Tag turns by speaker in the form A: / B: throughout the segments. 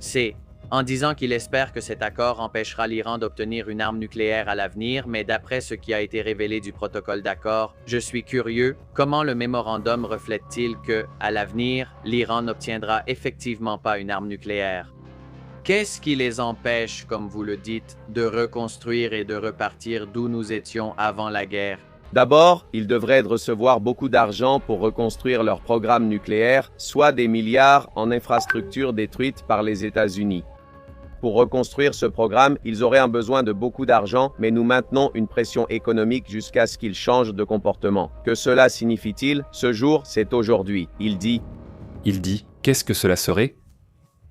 A: C. En disant qu'il espère que cet accord empêchera l'Iran d'obtenir une arme nucléaire à l'avenir, mais d'après ce qui a été révélé du protocole d'accord, je suis curieux, comment le mémorandum reflète-t-il que, à l'avenir, l'Iran n'obtiendra effectivement pas une arme nucléaire? Qu'est-ce qui les empêche, comme vous le dites, de reconstruire et de repartir d'où nous étions avant la guerre?
B: D'abord, ils devraient recevoir beaucoup d'argent pour reconstruire leur programme nucléaire, soit des milliards en infrastructures détruites par les États-Unis. Pour reconstruire ce programme, ils auraient un besoin de beaucoup d'argent, mais nous maintenons une pression économique jusqu'à ce qu'ils changent de comportement. Que cela signifie-t-il? Ce jour, c'est aujourd'hui. Il dit,
C: qu'est-ce que cela serait?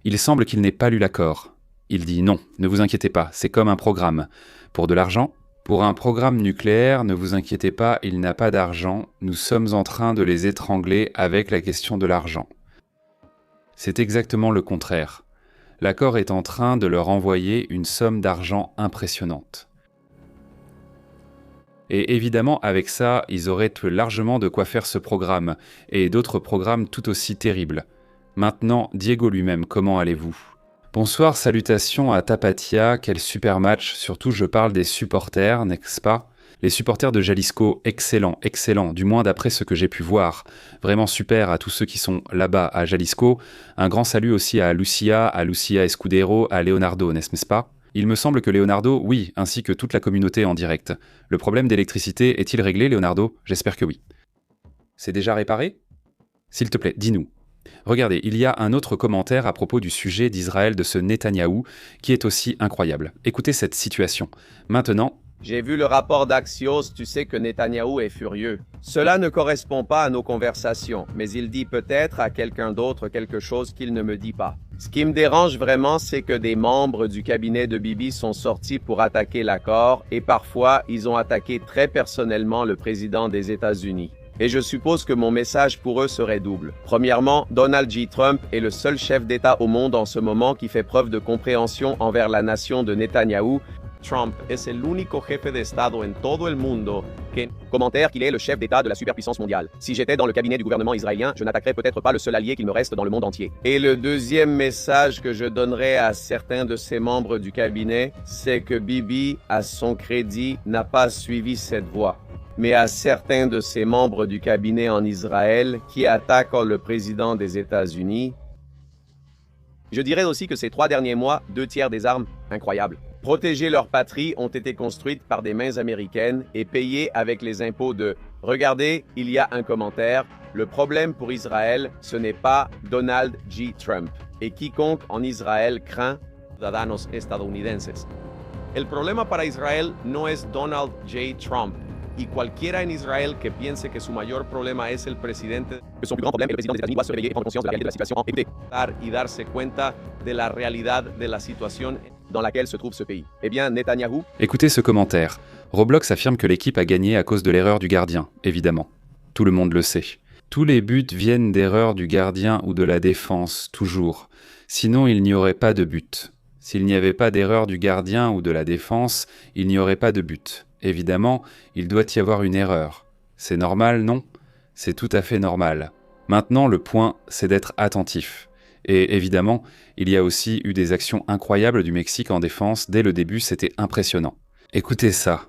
C: Il semble qu'il n'ait pas lu l'accord. Il dit non, ne vous inquiétez pas, c'est comme un programme. Pour de l'argent? Pour un programme nucléaire, ne vous inquiétez pas, il n'a pas d'argent. Nous sommes en train de les étrangler avec la question de l'argent. C'est exactement le contraire. L'accord est en train de leur envoyer une somme d'argent impressionnante. Et évidemment, avec ça, ils auraient largement de quoi faire ce programme, et d'autres programmes tout aussi terribles. Maintenant, Diego lui-même, comment allez-vous? Bonsoir, salutations à Tapatia, quel super match, surtout je parle des supporters, n'est-ce pas? Les supporters de Jalisco, excellent, du moins d'après ce que j'ai pu voir. Vraiment super à tous ceux qui sont là-bas à Jalisco. Un grand salut aussi à Lucia Escudero, à Leonardo, n'est-ce pas? Il me semble que Leonardo, oui, ainsi que toute la communauté en direct. Le problème d'électricité est-il réglé, Leonardo? J'espère que oui. C'est déjà réparé? S'il te plaît, dis-nous. Regardez, il y a un autre commentaire à propos du sujet d'Israël de ce Netanyahou qui est aussi incroyable. Écoutez cette situation. Maintenant,
B: j'ai vu le rapport d'Axios, tu sais que Netanyahou est furieux. Cela ne correspond pas à nos conversations, mais il dit peut-être à quelqu'un d'autre quelque chose qu'il ne me dit pas. Ce qui me dérange vraiment, c'est que des membres du cabinet de Bibi sont sortis pour attaquer l'accord et parfois ils ont attaqué très personnellement le président des États-Unis. Et je suppose que mon message pour eux serait double. Premièrement, Donald J. Trump est le seul chef d'État au monde en ce moment qui fait preuve de compréhension envers la nation de Netanyahou. Trump es el único jefe de Estado en todo el mundo que... Commentaire qu'il est le chef d'État de la superpuissance mondiale. Si j'étais dans le cabinet du gouvernement israélien, je n'attaquerais peut-être pas le seul allié qu'il me reste dans le monde entier. Et le deuxième message que je donnerais à certains de ses membres du cabinet, c'est que Bibi, à son crédit, n'a pas suivi cette voie. Mais à certains de ses membres du cabinet en Israël qui attaquent le président des États-Unis, je dirais aussi que ces 3 derniers mois, 2 tiers des armes, incroyables. Protéger leur patrie ont été construites par des mains américaines et payées avec les impôts de... Regardez, il y a un commentaire. Le problème pour Israël, ce n'est pas Donald J. Trump. Et quiconque en Israël craint ciudadanos estadounidenses. El problema para Israel no es Donald J. Trump. Y cualquiera en Israel que piense que su mayor problema es el presidente, que son plus grand problème est le président des États-Unis doit se réveiller et prendre conscience de la réalité de la situation y darse cuenta de la realidad de la situación dans laquelle se trouve ce pays. Eh bien, Netanyahou...
C: Écoutez ce commentaire. Roblox affirme que l'équipe a gagné à cause de l'erreur du gardien, évidemment. Tout le monde le sait. Tous les buts viennent d'erreurs du gardien ou de la défense, toujours. Sinon, il n'y aurait pas de but. S'il n'y avait pas d'erreur du gardien ou de la défense, il n'y aurait pas de but. Évidemment, il doit y avoir une erreur. C'est normal, non? C'est tout à fait normal. Maintenant, le point, c'est d'être attentif. Et évidemment, il y a aussi eu des actions incroyables du Mexique en défense. Dès le début, c'était impressionnant. Écoutez ça.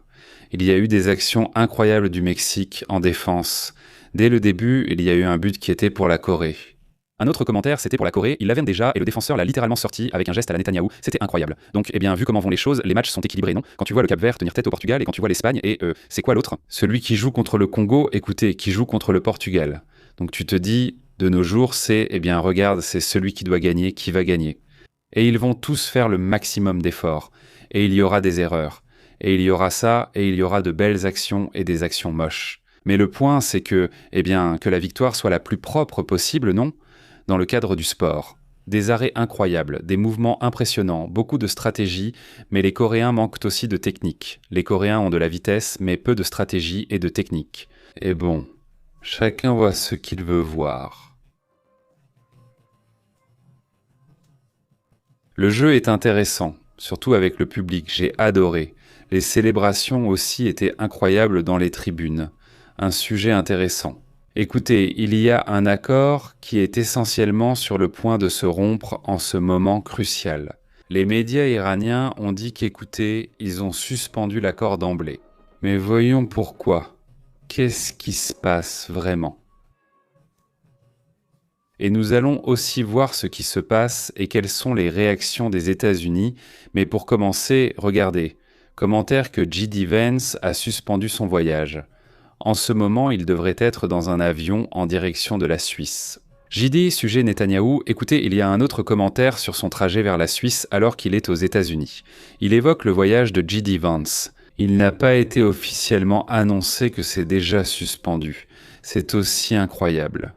C: Il y a eu des actions incroyables du Mexique en défense. Dès le début, il y a eu un but qui était pour la Corée. Un autre commentaire, c'était pour la Corée, il l'avait déjà et le défenseur l'a littéralement sorti avec un geste à la Netanyahou, c'était incroyable. Donc, eh bien, vu comment vont les choses, les matchs sont équilibrés, non? Quand tu vois le Cap-Vert tenir tête au Portugal et quand tu vois l'Espagne et c'est quoi l'autre? Celui qui joue contre le Congo, écoutez, qui joue contre le Portugal. Donc tu te dis, de nos jours, c'est, eh bien, regarde, c'est celui qui doit gagner, qui va gagner. Et ils vont tous faire le maximum d'efforts. Et il y aura des erreurs. Et il y aura ça, et il y aura de belles actions et des actions moches. Mais le point, c'est que, eh bien, que la victoire soit la plus propre possible, non? Dans le cadre du sport. Des arrêts incroyables, des mouvements impressionnants, beaucoup de stratégie, mais les Coréens manquent aussi de technique. Les Coréens ont de la vitesse, mais peu de stratégie et de technique. Et bon, chacun voit ce qu'il veut voir. Le jeu est intéressant, surtout avec le public, j'ai adoré. Les célébrations aussi étaient incroyables dans les tribunes. Un sujet intéressant. Écoutez, il y a un accord qui est essentiellement sur le point de se rompre en ce moment crucial. Les médias iraniens ont dit qu'écoutez, ils ont suspendu l'accord d'emblée. Mais voyons pourquoi. Qu'est-ce qui se passe vraiment ? Et nous allons aussi voir ce qui se passe et quelles sont les réactions des États-Unis. Mais pour commencer, regardez. Commentaire que J.D. Vance a suspendu son voyage. En ce moment, il devrait être dans un avion en direction de la Suisse. J.D. sujet Netanyahou, écoutez, il y a un autre commentaire sur son trajet vers la Suisse alors qu'il est aux États-Unis. Il évoque le voyage de J.D. Vance. Il n'a pas été officiellement annoncé que c'est déjà suspendu. C'est aussi incroyable.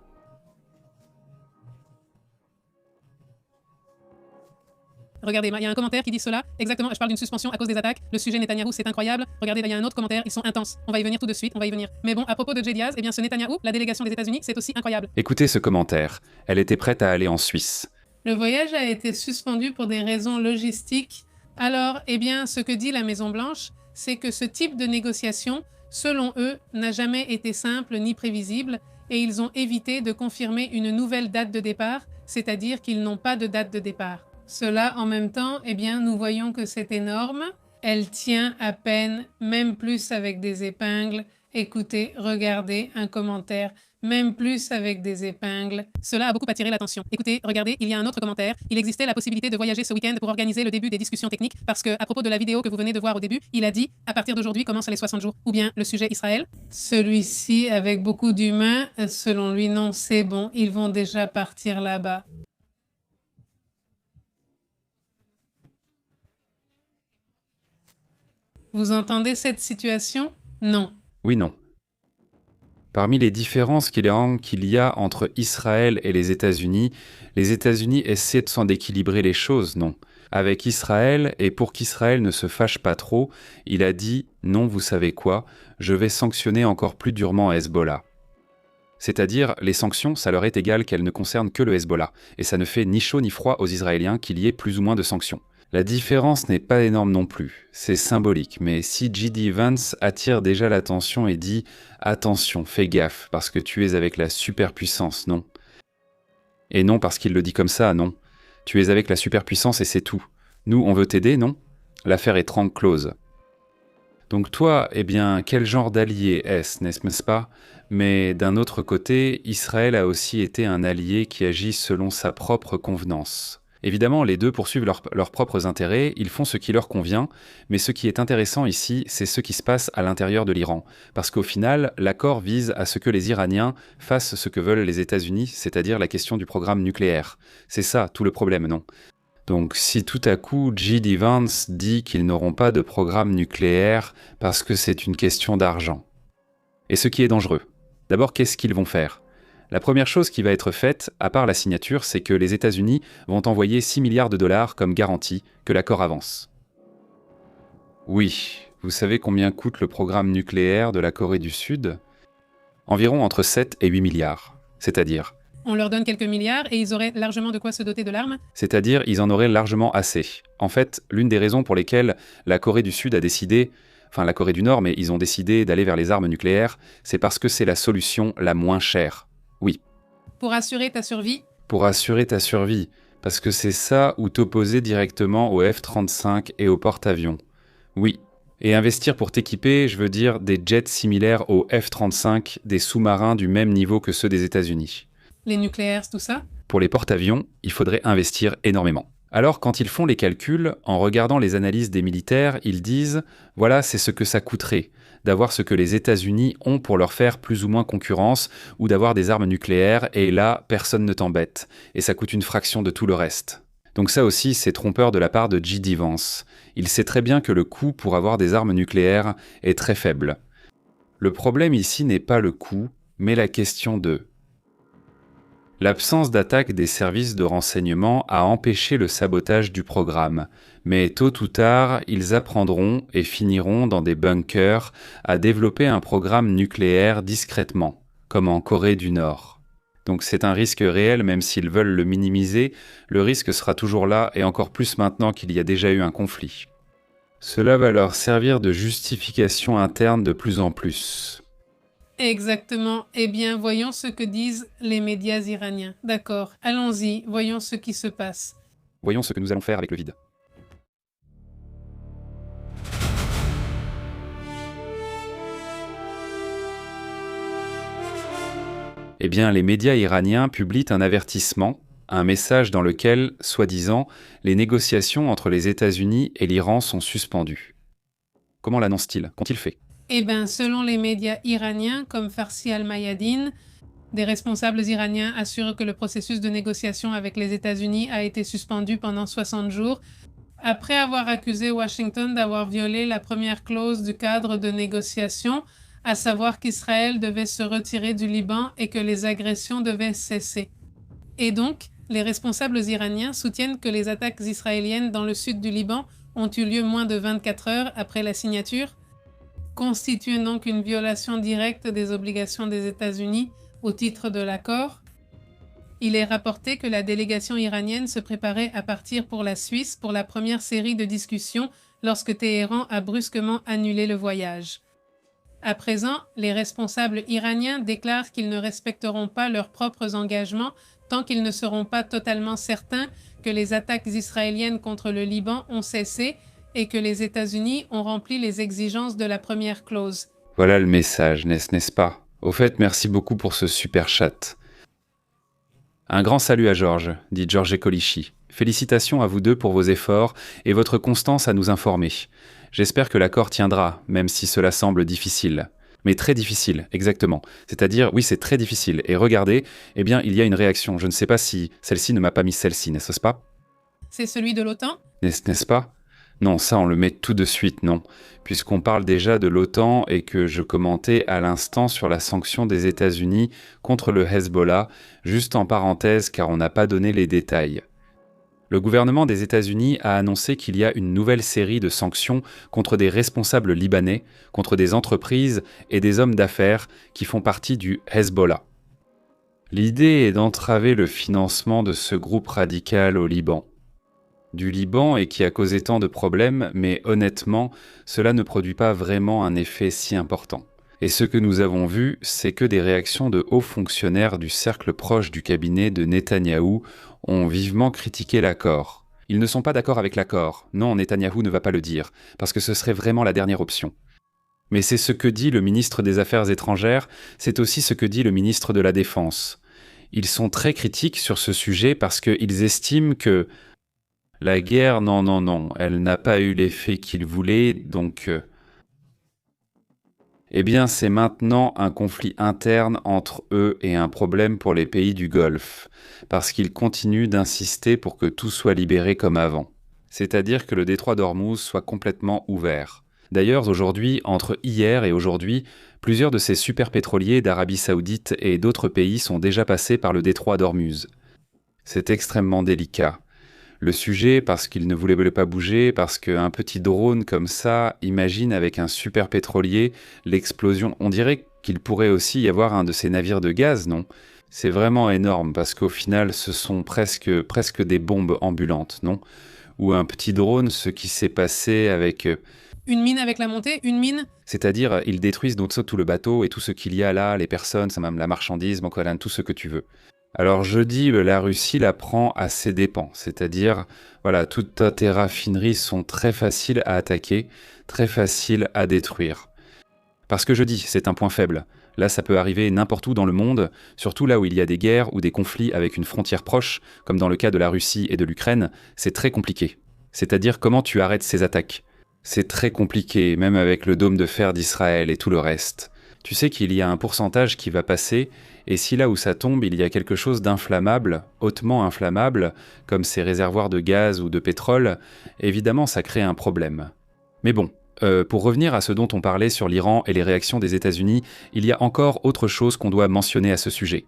D: Regardez, il y a un commentaire qui dit cela. Exactement, je parle d'une suspension à cause des attaques. Le sujet Netanyahou, c'est incroyable. Regardez, il y a un autre commentaire, ils sont intenses. On va y venir tout de suite, on va y venir. Mais bon, à propos de Jay Diaz, eh bien ce Netanyahou, la délégation des États-Unis, c'est aussi incroyable.
C: Écoutez ce commentaire. Elle était prête à aller en Suisse.
D: Le voyage a été suspendu pour des raisons logistiques. Alors, eh bien, ce que dit la Maison-Blanche, c'est que ce type de négociation, selon eux, n'a jamais été simple ni prévisible et ils ont évité de confirmer une nouvelle date de départ, c'est-à-dire qu'ils n'ont pas de date de départ. Cela, en même temps, eh bien, nous voyons que c'est énorme. Elle tient à peine, même plus avec des épingles. Écoutez, regardez un commentaire, même plus avec des épingles. Cela a beaucoup attiré l'attention. Écoutez, regardez, il y a un autre commentaire. Il existait la possibilité de voyager ce week-end pour organiser le début des discussions techniques parce que, à propos de la vidéo que vous venez de voir au début, il a dit « À partir d'aujourd'hui commencent les 60 jours » ou bien le sujet Israël. Celui-ci, avec beaucoup d'humains, selon lui, non, c'est bon, ils vont déjà partir là-bas. Vous entendez cette situation? Non.
C: Oui, non. Parmi les différences qu'il y a entre Israël et les États-Unis essaient de s'en d'équilibrer les choses, non. Avec Israël, et pour qu'Israël ne se fâche pas trop, il a dit « Non, vous savez quoi, je vais sanctionner encore plus durement Hezbollah ». C'est-à-dire, les sanctions, ça leur est égal qu'elles ne concernent que le Hezbollah, et ça ne fait ni chaud ni froid aux Israéliens qu'il y ait plus ou moins de sanctions. La différence n'est pas énorme non plus, c'est symbolique, mais si J.D. Vance attire déjà l'attention et dit « Attention, fais gaffe, parce que tu es avec la superpuissance, non ?» Et non parce qu'il le dit comme ça, non. Tu es avec la superpuissance et c'est tout. Nous, on veut t'aider, non? L'affaire est trank close. Donc toi, eh bien, quel genre d'allié est-ce, n'est-ce pas? Mais d'un autre côté, Israël a aussi été un allié qui agit selon sa propre convenance. Évidemment, les deux poursuivent leurs propres intérêts, ils font ce qui leur convient, mais ce qui est intéressant ici, c'est ce qui se passe à l'intérieur de l'Iran. Parce qu'au final, l'accord vise à ce que les Iraniens fassent ce que veulent les États-Unis, c'est-à-dire la question du programme nucléaire. C'est ça, tout le problème, non? Donc si tout à coup J.D. Vance dit qu'ils n'auront pas de programme nucléaire parce que c'est une question d'argent. Et ce qui est dangereux. D'abord, qu'est-ce qu'ils vont faire ? La première chose qui va être faite, à part la signature, c'est que les États-Unis vont envoyer 6 milliards de dollars comme garantie que l'accord avance. Oui, vous savez combien coûte le programme nucléaire de la Corée du Sud ? Environ entre 7 et 8 milliards. C'est-à-dire...
D: On leur donne quelques milliards et ils auraient largement de quoi se doter de l'arme.
C: C'est-à-dire, ils en auraient largement assez. En fait, l'une des raisons pour lesquelles la Corée du Sud a décidé... Enfin, la Corée du Nord, mais ils ont décidé d'aller vers les armes nucléaires, c'est parce que c'est la solution la moins chère. Oui.
D: Pour assurer ta survie.
C: Pour assurer ta survie. Parce que c'est ça ou t'opposer directement au F-35 et au porte-avions. Oui. Et investir pour t'équiper, je veux dire des jets similaires au F-35, des sous-marins du même niveau que ceux des États-Unis.
D: Les nucléaires, tout ça.
C: Pour les porte-avions, il faudrait investir énormément. Alors, quand ils font les calculs, en regardant les analyses des militaires, ils disent « Voilà, c'est ce que ça coûterait d'avoir ce que les États-Unis ont pour leur faire plus ou moins concurrence ou d'avoir des armes nucléaires et là, personne ne t'embête. Et ça coûte une fraction de tout le reste. » Donc ça aussi, c'est trompeur de la part de J.D. Vance. Il sait très bien que le coût pour avoir des armes nucléaires est très faible. Le problème ici n'est pas le coût, mais la question de... L'absence d'attaque des services de renseignement a empêché le sabotage du programme, mais tôt ou tard, ils apprendront et finiront dans des bunkers à développer un programme nucléaire discrètement, comme en Corée du Nord. Donc c'est un risque réel, même s'ils veulent le minimiser, le risque sera toujours là et encore plus maintenant qu'il y a déjà eu un conflit. Cela va leur servir de justification interne de plus en plus.
D: Exactement. Eh bien, voyons ce que disent les médias iraniens. D'accord, allons-y, voyons ce qui se passe.
C: Voyons ce que nous allons faire avec le vide. Eh bien, les médias iraniens publient un avertissement, un message dans lequel, soi-disant, les négociations entre les États-Unis et l'Iran sont suspendues. Comment l'annoncent-ils? Qu'ont-ils fait?
D: Eh bien, selon les médias iraniens comme Farsi al-Mayadin, des responsables iraniens assurent que le processus de négociation avec les États-Unis a été suspendu pendant 60 jours, après avoir accusé Washington d'avoir violé la première clause du cadre de négociation, à savoir qu'Israël devait se retirer du Liban et que les agressions devaient cesser. Et donc, les responsables iraniens soutiennent que les attaques israéliennes dans le sud du Liban ont eu lieu moins de 24 heures après la signature, constituent donc une violation directe des obligations des États-Unis au titre de l'accord. Il est rapporté que la délégation iranienne se préparait à partir pour la Suisse pour la première série de discussions lorsque Téhéran a brusquement annulé le voyage. À présent, les responsables iraniens déclarent qu'ils ne respecteront pas leurs propres engagements tant qu'ils ne seront pas totalement certains que les attaques israéliennes contre le Liban ont cessé et que les États-Unis ont rempli les exigences de la première clause.
C: Voilà le message, n'est-ce pas? Au fait, merci beaucoup pour ce super chat. Un grand salut à Georges, dit Georges Ekolichi. Félicitations à vous deux pour vos efforts et votre constance à nous informer. J'espère que l'accord tiendra, même si cela semble difficile. Mais très difficile, exactement. C'est-à-dire, oui, c'est très difficile. Et regardez, eh bien, il y a une réaction. Je ne sais pas si celle-ci ne m'a pas mis celle-ci, n'est-ce pas?
D: C'est celui de l'OTAN?
C: N'est-ce pas? Non, ça on le met tout de suite, non. Puisqu'on parle déjà de l'OTAN et que je commentais à l'instant sur la sanction des États-Unis contre le Hezbollah, juste en parenthèse car on n'a pas donné les détails. Le gouvernement des États-Unis a annoncé qu'il y a une nouvelle série de sanctions contre des responsables libanais, contre des entreprises et des hommes d'affaires qui font partie du Hezbollah. L'idée est d'entraver le financement de ce groupe radical au Liban. Du Liban et qui a causé tant de problèmes, mais honnêtement, cela ne produit pas vraiment un effet si important. Et ce que nous avons vu, c'est que des réactions de hauts fonctionnaires du cercle proche du cabinet de Netanyahou ont vivement critiqué l'accord. Ils ne sont pas d'accord avec l'accord. Non, Netanyahou ne va pas le dire, parce que ce serait vraiment la dernière option. Mais c'est ce que dit le ministre des Affaires étrangères, c'est aussi ce que dit le ministre de la Défense. Ils sont très critiques sur ce sujet parce qu'ils estiment que la guerre, non, elle n'a pas eu l'effet qu'ils voulaient, donc... Eh bien, c'est maintenant un conflit interne entre eux et un problème pour les pays du Golfe, parce qu'ils continuent d'insister pour que tout soit libéré comme avant. C'est-à-dire que le détroit d'Ormuz soit complètement ouvert. D'ailleurs, aujourd'hui, entre hier et aujourd'hui, plusieurs de ces superpétroliers d'Arabie Saoudite et d'autres pays sont déjà passés par le détroit d'Ormuz. C'est extrêmement délicat. Le sujet, parce qu'il ne voulait pas bouger, parce qu'un petit drone comme ça, imagine avec un super pétrolier, l'explosion. On dirait qu'il pourrait aussi y avoir un de ces navires de gaz, non? C'est vraiment énorme, parce qu'au final, ce sont presque des bombes ambulantes, non? Ou un petit drone, ce qui s'est passé avec...
D: Une mine avec la montée? Une mine?
C: C'est-à-dire, ils détruisent tout le bateau et tout ce qu'il y a là, les personnes, ça même la marchandise, tout ce que tu veux. Alors je dis, la Russie la prend à ses dépens, c'est-à-dire, voilà, toutes tes raffineries sont très faciles à attaquer, très faciles à détruire. Parce que je dis, c'est un point faible. Là, ça peut arriver n'importe où dans le monde, surtout là où il y a des guerres ou des conflits avec une frontière proche, comme dans le cas de la Russie et de l'Ukraine, c'est très compliqué. C'est-à-dire comment tu arrêtes ces attaques. C'est très compliqué, même avec le dôme de fer d'Israël et tout le reste. Tu sais qu'il y a un pourcentage qui va passer, et si là où ça tombe, il y a quelque chose d'inflammable, hautement inflammable, comme ces réservoirs de gaz ou de pétrole, évidemment ça crée un problème. Mais bon, pour revenir à ce dont on parlait sur l'Iran et les réactions des États-Unis, il y a encore autre chose qu'on doit mentionner à ce sujet.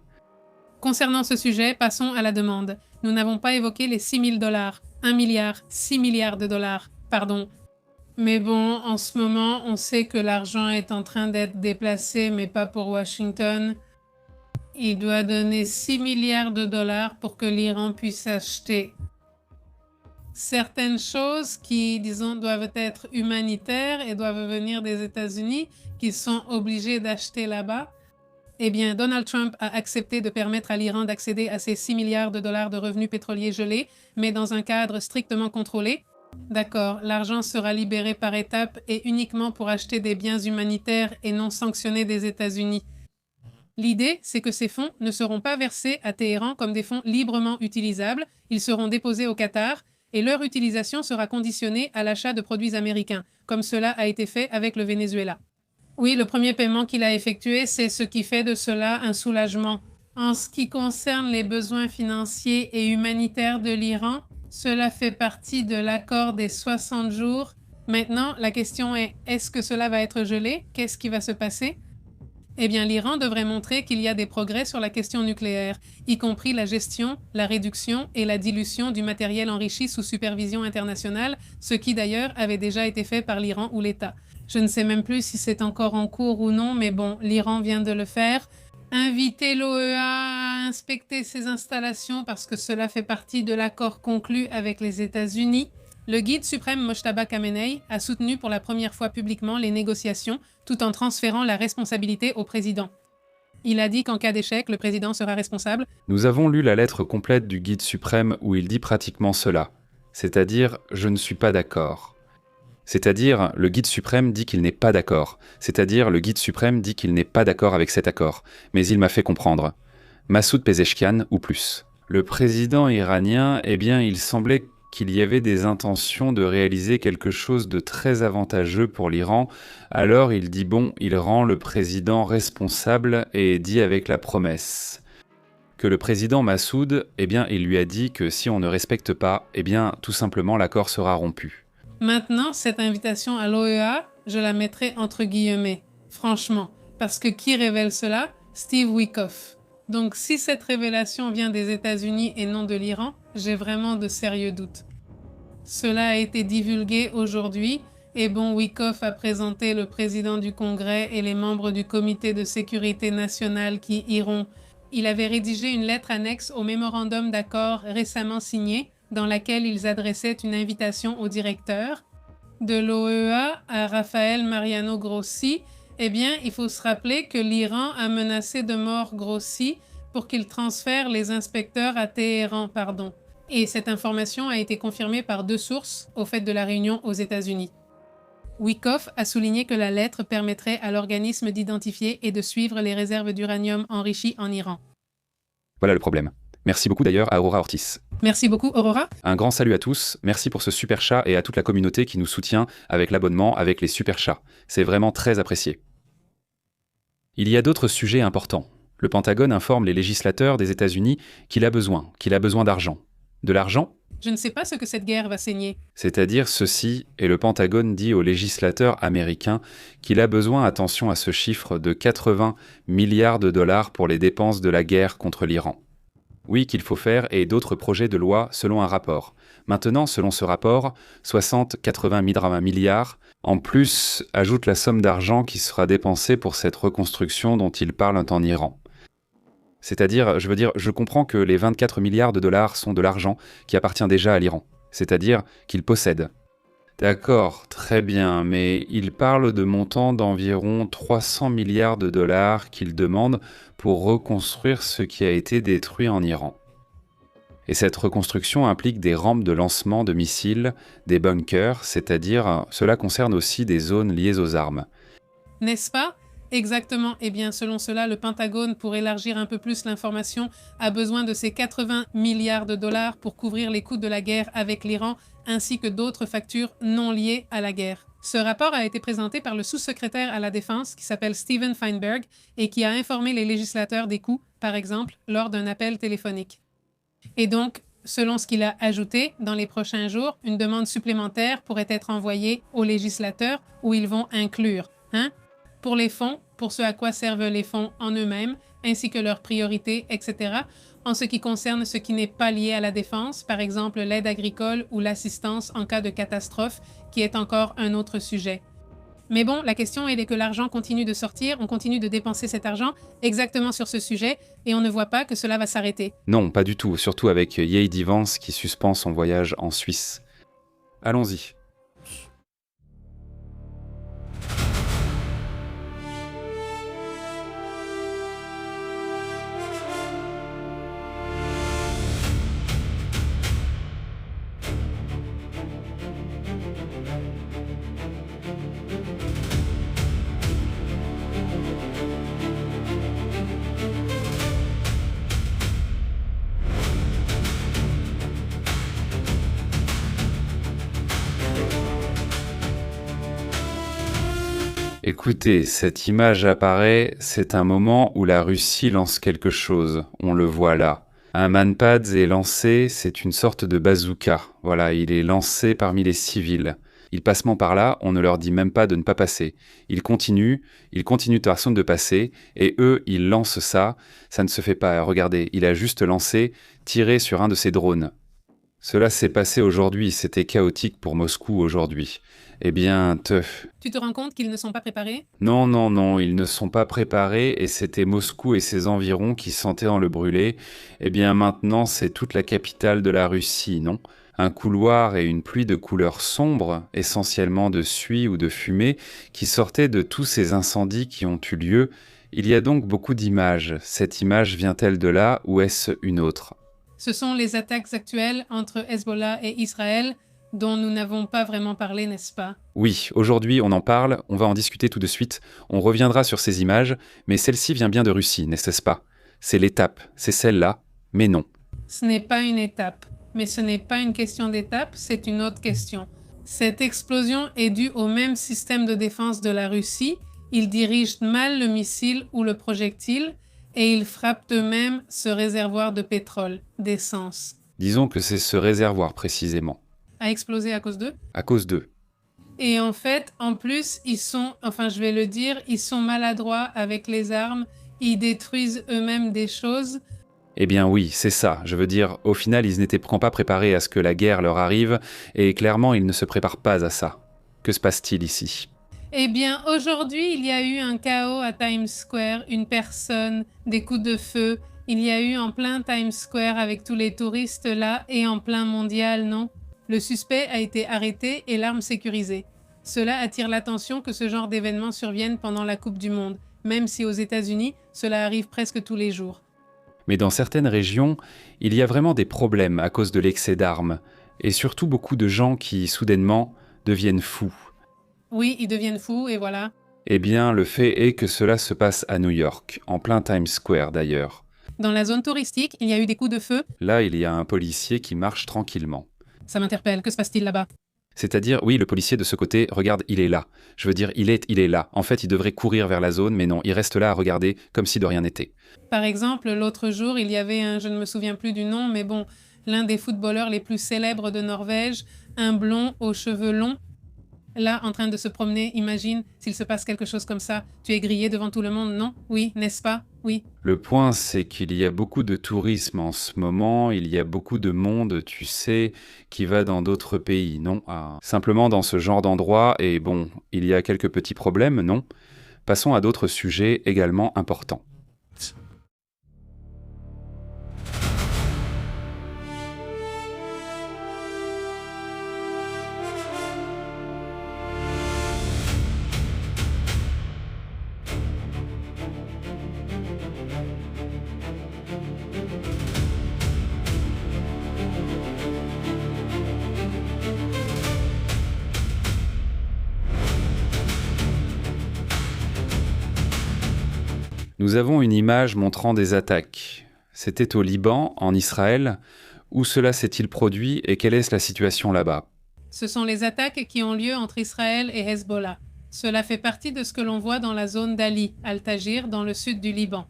D: Concernant ce sujet, passons à la demande. Nous n'avons pas évoqué les 6 000 $, 1 milliard, 6 milliards de dollars, pardon. Mais bon, en ce moment, on sait que l'argent est en train d'être déplacé, mais pas pour Washington. Il doit donner 6 milliards de dollars pour que l'Iran puisse acheter certaines choses qui, disons, doivent être humanitaires et doivent venir des États-Unis, qu'ils sont obligés d'acheter là-bas. Eh bien, Donald Trump a accepté de permettre à l'Iran d'accéder à ces 6 milliards de dollars de revenus pétroliers gelés, mais dans un cadre strictement contrôlé. D'accord, l'argent sera libéré par étapes et uniquement pour acheter des biens humanitaires et non sanctionnés des États-Unis. L'idée, c'est que ces fonds ne seront pas versés à Téhéran comme des fonds librement utilisables, ils seront déposés au Qatar et leur utilisation sera conditionnée à l'achat de produits américains, comme cela a été fait avec le Venezuela. Oui, le premier paiement qu'il a effectué, c'est ce qui fait de cela un soulagement. En ce qui concerne les besoins financiers et humanitaires de l'Iran, cela fait partie de l'accord des 60 jours. Maintenant, la question est-ce que cela va être gelé? Qu'est-ce qui va se passer? Eh bien, l'Iran devrait montrer qu'il y a des progrès sur la question nucléaire, y compris la gestion, la réduction et la dilution du matériel enrichi sous supervision internationale, ce qui d'ailleurs avait déjà été fait par l'Iran ou l'État. Je ne sais même plus si c'est encore en cours ou non, mais bon, l'Iran vient de le faire. Inviter l'OEA à inspecter ces installations parce que cela fait partie de l'accord conclu avec les États-Unis. Le guide suprême Mojtaba Khamenei a soutenu pour la première fois publiquement les négociations tout en transférant la responsabilité au président. Il a dit qu'en cas d'échec, le président sera responsable.
C: Nous avons lu la lettre complète du guide suprême où il dit pratiquement cela, c'est-à-dire « je ne suis pas d'accord ». C'est-à-dire, le guide suprême dit qu'il n'est pas d'accord. C'est-à-dire, le guide suprême dit qu'il n'est pas d'accord avec cet accord. Mais il m'a fait comprendre. Massoud Pezeshkian ou plus. Le président iranien, eh bien, il semblait qu'il y avait des intentions de réaliser quelque chose de très avantageux pour l'Iran. Alors il dit bon, il rend le président responsable et dit avec la promesse que le président Massoud, eh bien, il lui a dit que si on ne respecte pas, eh bien, tout simplement l'accord sera rompu.
D: Maintenant, cette invitation à l'OEA, je la mettrai entre guillemets, franchement, parce que qui révèle cela? Steve Witkoff. Donc si cette révélation vient des États-Unis et non de l'Iran, j'ai vraiment de sérieux doutes. Cela a été divulgué aujourd'hui, et bon, Witkoff a présenté le président du Congrès et les membres du Comité de sécurité nationale qui iront. Il avait rédigé une lettre annexe au mémorandum d'accord récemment signé, dans laquelle ils adressaient une invitation au directeur de l'OEA, à Rafael Mariano Grossi. Eh bien, il faut se rappeler que l'Iran a menacé de mort Grossi pour qu'il transfère les inspecteurs à Téhéran, Et cette information a été confirmée par 2 sources au fait de la réunion aux États-Unis. Witkoff a souligné que la lettre permettrait à l'organisme d'identifier et de suivre les réserves d'uranium enrichi en Iran.
C: Voilà le problème. Merci beaucoup d'ailleurs à Aurora Ortiz.
D: Merci beaucoup, Aurora.
C: Un grand salut à tous, merci pour ce super chat et à toute la communauté qui nous soutient avec l'abonnement, avec les super chats. C'est vraiment très apprécié. Il y a d'autres sujets importants. Le Pentagone informe les législateurs des États-Unis qu'il a besoin d'argent. De l'argent?
D: Je ne sais pas ce que cette guerre va saigner.
C: C'est-à-dire ceci, et le Pentagone dit aux législateurs américains qu'il a besoin, attention à ce chiffre, de 80 milliards de dollars pour les dépenses de la guerre contre l'Iran. Oui, qu'il faut faire, et d'autres projets de loi selon un rapport. Maintenant, selon ce rapport, 60-80 milliards, en plus, ajoute la somme d'argent qui sera dépensée pour cette reconstruction dont ils parlent en Iran. C'est-à-dire, je comprends que les 24 milliards de dollars sont de l'argent qui appartient déjà à l'Iran, c'est-à-dire qu'il possède. D'accord, très bien, mais il parle de montants d'environ 300 milliards de dollars qu'il demande pour reconstruire ce qui a été détruit en Iran. Et cette reconstruction implique des rampes de lancement de missiles, des bunkers, c'est-à-dire cela concerne aussi des zones liées aux armes.
D: N'est-ce pas? Exactement. Eh bien, selon cela, le Pentagone, pour élargir un peu plus l'information, a besoin de ces 80 milliards de dollars pour couvrir les coûts de la guerre avec l'Iran, ainsi que d'autres factures non liées à la guerre. Ce rapport a été présenté par le sous-secrétaire à la Défense, qui s'appelle Steven Feinberg, et qui a informé les législateurs des coûts, par exemple, lors d'un appel téléphonique. Et donc, selon ce qu'il a ajouté, dans les prochains jours, une demande supplémentaire pourrait être envoyée aux législateurs où ils vont inclure, pour les fonds, pour ce à quoi servent les fonds en eux-mêmes, ainsi que leurs priorités, etc., en ce qui concerne ce qui n'est pas lié à la défense, par exemple l'aide agricole ou l'assistance en cas de catastrophe, qui est encore un autre sujet. Mais bon, la question est que l'argent continue de sortir, on continue de dépenser cet argent exactement sur ce sujet, et on ne voit pas que cela va s'arrêter.
C: Non, pas du tout, surtout avec J.D. Vance qui suspend son voyage en Suisse. Allons-y. Écoutez, cette image apparaît, c'est un moment où la Russie lance quelque chose, on le voit là. Un manpads est lancé, c'est une sorte de bazooka. Voilà, il est lancé parmi les civils. Ils passent par là, on ne leur dit même pas de ne pas passer. Ils continuent de toute façon de passer, et eux, ils lancent ça. Ça ne se fait pas, regardez, il a juste lancé, tiré sur un de ses drones. Cela s'est passé aujourd'hui, c'était chaotique pour Moscou aujourd'hui. Eh bien,
D: Tu te rends compte qu'ils ne sont pas préparés?
C: Non, non, non, ils ne sont pas préparés et c'était Moscou et ses environs qui sentaient dans le brûlé. Eh bien, maintenant, c'est toute la capitale de la Russie, non? Un couloir et une pluie de couleurs sombres, essentiellement de suie ou de fumée, qui sortaient de tous ces incendies qui ont eu lieu. Il y a donc beaucoup d'images. Cette image vient-elle de là ou est-ce une autre?
D: Ce sont les attaques actuelles entre Hezbollah et Israël dont nous n'avons pas vraiment parlé, n'est-ce pas?
C: Oui, aujourd'hui on en parle, on va en discuter tout de suite, on reviendra sur ces images, mais celle-ci vient bien de Russie, n'est-ce pas? C'est l'étape, c'est celle-là, mais non.
D: Ce n'est pas une étape, mais ce n'est pas une question d'étape, c'est une autre question. Cette explosion est due au même système de défense de la Russie, ils dirigent mal le missile ou le projectile, et ils frappent eux-mêmes ce réservoir de pétrole, d'essence.
C: Disons que c'est ce réservoir précisément.
D: A explosé à cause d'eux?
C: À cause d'eux.
D: Et en fait, en plus, ils sont maladroits avec les armes, ils détruisent eux-mêmes des choses.
C: Eh bien oui, c'est ça. Je veux dire, au final, ils n'étaient pas préparés à ce que la guerre leur arrive, et clairement, ils ne se préparent pas à ça. Que se passe-t-il ici?
D: Eh bien, aujourd'hui, il y a eu un chaos à Times Square, une personne, des coups de feu. Il y a eu en plein Times Square avec tous les touristes là, et en plein mondial, non? Le suspect a été arrêté et l'arme sécurisée. Cela attire l'attention que ce genre d'événements surviennent pendant la Coupe du Monde, même si aux États-Unis, cela arrive presque tous les jours.
C: Mais dans certaines régions, il y a vraiment des problèmes à cause de l'excès d'armes, et surtout beaucoup de gens qui, soudainement, deviennent fous.
D: Oui, ils deviennent fous, et voilà.
C: Eh bien, le fait est que cela se passe à New York, en plein Times Square d'ailleurs.
D: Dans la zone touristique, il y a eu des coups de feu.
C: Là, il y a un policier qui marche tranquillement.
D: Ça m'interpelle, que se passe-t-il là-bas?
C: C'est-à-dire, oui, le policier de ce côté, regarde, il est là. Je veux dire, il est là. En fait, il devrait courir vers la zone, mais non, il reste là à regarder comme si de rien n'était.
D: Par exemple, l'autre jour, il y avait je ne me souviens plus du nom, mais bon, l'un des footballeurs les plus célèbres de Norvège, un blond aux cheveux longs, là, en train de se promener. Imagine, s'il se passe quelque chose comme ça, tu es grillé devant tout le monde, non? Oui, n'est-ce pas? Oui.
C: Le point, c'est qu'il y a beaucoup de tourisme en ce moment, il y a beaucoup de monde, tu sais, qui va dans d'autres pays, non? Simplement dans ce genre d'endroit, et bon, il y a quelques petits problèmes, non? Passons à d'autres sujets également importants. Nous avons une image montrant des attaques. C'était au Liban, en Israël. Où cela s'est-il produit et quelle est la situation là-bas?
D: Ce sont les attaques qui ont lieu entre Israël et Hezbollah. Cela fait partie de ce que l'on voit dans la zone d'Ali, Al-Tajir, dans le sud du Liban.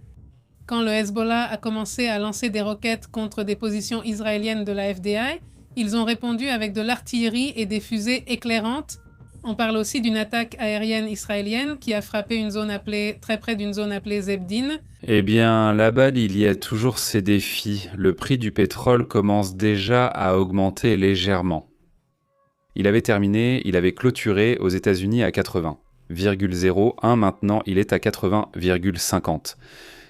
D: Quand le Hezbollah a commencé à lancer des roquettes contre des positions israéliennes de la FDI, ils ont répondu avec de l'artillerie et des fusées éclairantes. On parle aussi d'une attaque aérienne israélienne qui a frappé une zone très près d'une zone appelée Zebdin.
C: Eh bien, là-bas, il y a toujours ces défis. Le prix du pétrole commence déjà à augmenter légèrement. Il avait clôturé aux États-Unis à 80,01. Maintenant, il est à 80,50.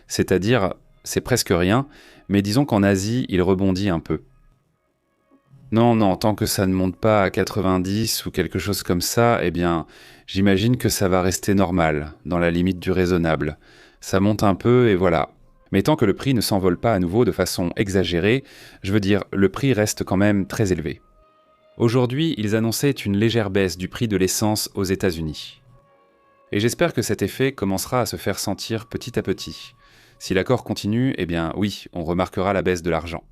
C: C'est-à-dire, c'est presque rien, mais disons qu'en Asie, il rebondit un peu. Non, tant que ça ne monte pas à 90 ou quelque chose comme ça, eh bien, j'imagine que ça va rester normal, dans la limite du raisonnable. Ça monte un peu et voilà. Mais tant que le prix ne s'envole pas à nouveau de façon exagérée, je veux dire, le prix reste quand même très élevé. Aujourd'hui, ils annonçaient une légère baisse du prix de l'essence aux États-Unis. Et j'espère que cet effet commencera à se faire sentir petit à petit. Si l'accord continue, eh bien oui, on remarquera la baisse de l'argent.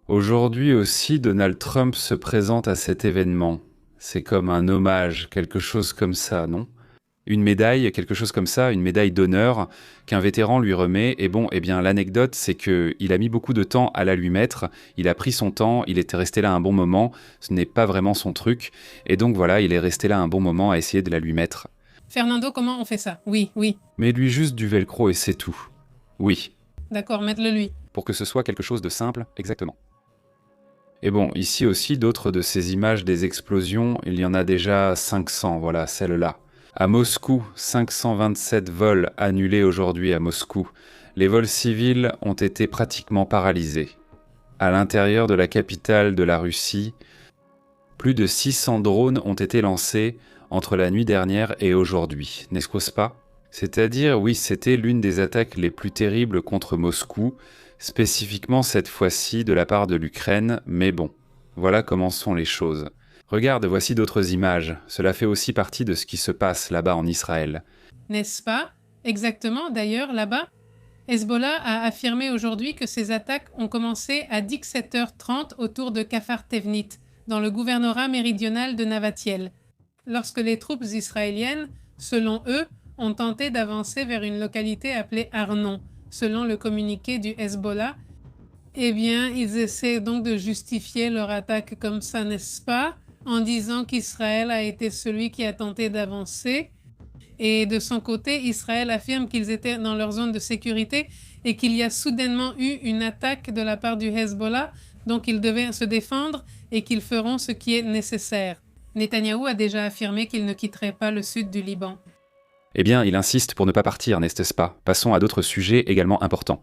C: Aujourd'hui aussi, Donald Trump se présente à cet événement. C'est comme un hommage, quelque chose comme ça, non? Une médaille, quelque chose comme ça, une médaille d'honneur qu'un vétéran lui remet. Et bon, eh bien, l'anecdote, c'est qu'il a mis beaucoup de temps à la lui mettre. Il a pris son temps, il était resté là un bon moment. Ce n'est pas vraiment son truc. Et donc voilà, il est resté là un bon moment à essayer de la lui mettre.
D: Fernando, comment on fait ça? Oui, oui.
C: Mais lui juste du velcro et c'est tout. Oui,
D: D'accord, mettre-le lui.
C: pour que ce soit quelque chose de simple, exactement. Et bon, ici aussi, d'autres de ces images des explosions, il y en a déjà 500, voilà, celle-là. À Moscou, 527 vols annulés aujourd'hui à Moscou. Les vols civils ont été pratiquement paralysés. À l'intérieur de la capitale de la Russie, plus de 600 drones ont été lancés entre la nuit dernière et aujourd'hui, n'est-ce pas? C'est-à-dire, oui, c'était l'une des attaques les plus terribles contre Moscou, spécifiquement cette fois-ci de la part de l'Ukraine, mais bon, voilà comment sont les choses. Regarde, voici d'autres images. Cela fait aussi partie de ce qui se passe là-bas en Israël.
D: N'est-ce pas? Exactement, d'ailleurs, là-bas, Hezbollah a affirmé aujourd'hui que ces attaques ont commencé à 17h30 autour de Kfar Tevnit, dans le gouvernorat méridional de Navatiel, lorsque les troupes israéliennes, selon eux, ont tenté d'avancer vers une localité appelée Arnon, selon le communiqué du Hezbollah. Eh bien, ils essaient donc de justifier leur attaque comme ça, n'est-ce pas? En disant qu'Israël a été celui qui a tenté d'avancer. Et de son côté, Israël affirme qu'ils étaient dans leur zone de sécurité et qu'il y a soudainement eu une attaque de la part du Hezbollah, donc ils devaient se défendre et qu'ils feront ce qui est nécessaire. Netanyahou a déjà affirmé qu'il ne quitterait pas le sud du Liban.
C: Eh bien, il insiste pour ne pas partir, n'est-ce pas? Passons à d'autres sujets également importants.